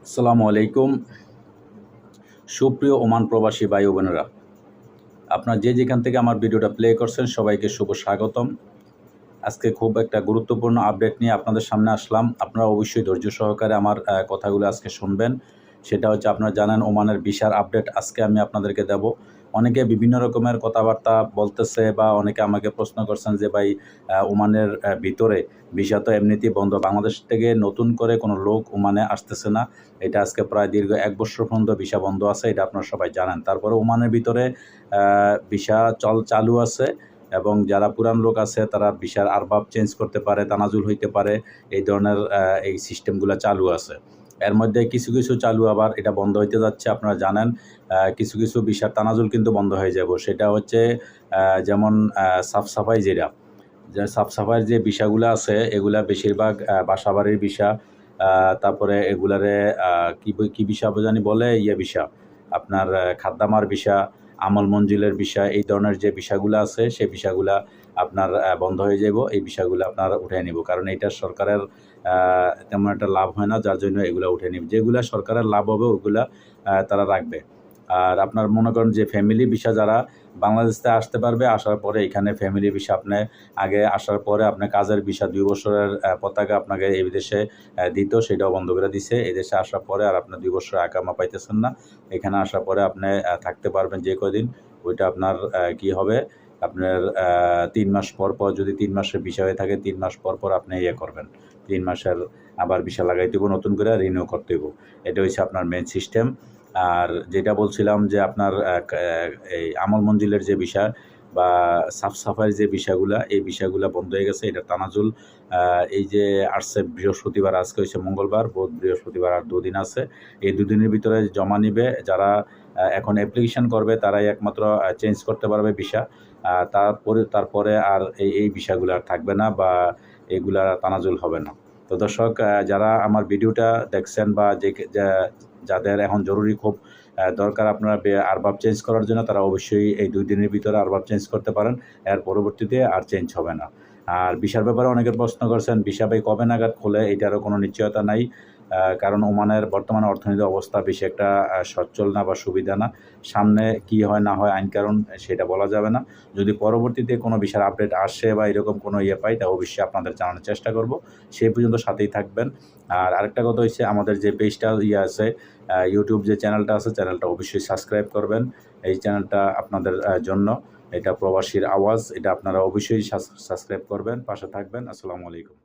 আসসালামু আলাইকুম। সুপ্রিয় ওমান প্রবাসী ভাই ও বোনেরা, আপনারা যে যেখান থেকে আমার ভিডিওটা প্লে করছেন সবাইকে শুভ স্বাগতম। আজকে খুব একটা গুরুত্বপূর্ণ আপডেট নিয়ে আপনাদের সামনে আসলাম। আপনারা অবশ্যই ধৈর্য সহকারে আমার কথাগুলো আজকে শুনবেন। সেটা হচ্ছে, আপনারা জানেন ওমানের ভিসার আপডেট আজকে আমি আপনাদেরকে দেব। অনেকে বিভিন্ন রকমের কথাবার্তা বলতেছে বা অনেকে আমাকে প্রশ্ন করছেন যে ভাই, ওমানের ভিতরে ভিসা তো এমনিতেই বন্ধ, বাংলাদেশ থেকে নতুন করে কোনো লোক ওমানে আসতেছে না। এটা আজকে প্রায় দীর্ঘ ১ বছর পর্যন্ত ভিসা বন্ধ আছে, এটা আপনারা সবাই জানেন। তারপরে ওমানের ভিতরে ভিসা চালু আছে এবং যারা পুরান লোক আছে তারা ভিসার আরবাব চেঞ্জ করতে পারে, তানাজুল হইতে পারে, এই ধরনের এই সিস্টেমগুলো চালু আছে। এর মধ্যে কিছু কিছু চালু আবার এটা বন্ধ হইতে যাচ্ছে। আপনারা জানেন কিছু কিছু ভিসার তানাজুল কিন্তু বন্ধ হয়ে যাব। সেটা হচ্ছে যেমন সাফ সাফাই যে সাফ সাফাইয়ের যে ভিসাগুলো আছে এগুলা বেশিরভাগ বাসাবাড়ির ভিসা, তারপরে এগুলারে কি ভিসা জানি বলে, ভিসা আপনার খাদ্দামার ভিসা, আমল মঞ্জিলের ভিসা, এই ধরনের যে ভিসাগুলো আছে সেই ভিসাগুলা আপনার বন্ধ হয়ে যাব। এই ভিসাগুলো আপনারা উঠে নিব, কারণ এইটা সরকারের তেমন একটা লাভ হয় না, যার জন্য এগুলো উঠে নিব। যেগুলা সরকারের লাভ হবে ওগুলা তারা রাখবে। আর আপনার মনে করেন যে ফ্যামিলি ভিসা যারা বাংলাদেশে আসতে পারবে, আসার পরে এখানে ফ্যামিলি ভিসা আপনি আগে আসার পরে আপনার কাজের ভিসা ২ বছরের পতাকা আপনাকে এই দেশে দিত, সেটাও বন্ধ করে দিছে। এই দেশে আসার পরে আর আপনার ২ বছর আকামা পাইতেছেন না। এখানে আসার পরে আপনি থাকতে পারবেন যে কদিন, ওইটা আপনার কি হবে, আপনার ৩ মাস পর পর, যদি ৩ মাসের ভিসা হয়ে থাকে 3 মাস পর পর আপনি করবেন, 3 মাসের আবার ভিসা লাগাইতে হইব, নতুন করে রিনিউ করতে হইব। এটা হচ্ছে আপনার মেন সিস্টেম। আর যেটা বলছিলাম যে আপনার এই আমল মঞ্জিলের যে বিষয় বা সাফ সাফাইয়ের যে বিষয়গুলা, এই বিষয়গুলা বন্ধ হয়ে গেছে। এটা তানাজুল এই যে আসছে বৃহস্পতিবার, আজকে হচ্ছে মঙ্গলবার, বুধ বৃহস্পতিবার আর ২ দিন আছে। এই ২ দিনের ভিতরে জমা নিবে যারা এখন অ্যাপ্লিকেশন করবে, তারাই একমাত্র চেঞ্জ করতে পারবে ভিসা। তারপরে আর এই বিষয়গুলো আর থাকবে না বা এগুলা তানাজুল হবে না। তো দর্শক, যারা আমার ভিডিওটা দেখছেন বা যাদের এখন জরুরি খুব দরকার আপনারা আরবাব চেঞ্জ করার জন্য, তারা অবশ্যই এই ২ দিনের ভিতরে আরবাব চেঞ্জ করতে পারেন। এর পরবর্তীতে আর চেঞ্জ হবে না। আর ভিসার ব্যাপারে অনেকে প্রশ্ন করছেন, ভিসা ভাই কবে নাগাদ খোলে, এটারও কোনো নিশ্চয়তা নাই। কারণ ওমানের বর্তমানে অর্থনৈতিক অবস্থা বেশি একটা সচ্ছল না বা সুবিধা না। সামনে কি হয় না হয় আইন কানুন সেটা বলা যাবে না। যদি পরবর্তীতে কোনো ভিসার আপডেট আসে বা এরকম কোনো পাই, তা অবশ্যই আপনাদের জানানোর চেষ্টা করব। সেই পর্যন্ত সাথেই থাকবেন। আর আরেকটা কথা হচ্ছে, আমাদের যে পেজটা আছে, ইউটিউব যে চ্যানেলটা আছে, চ্যানেলটা অবশ্যই সাবস্ক্রাইব করবেন। এই চ্যানেলটা আপনাদের জন্য, এটা প্রবাসীর আওয়াজ, এটা আপনারা অবশ্যই সাবস্ক্রাইব করবেন, পাশে থাকবেন। আসসালামু আলাইকুম।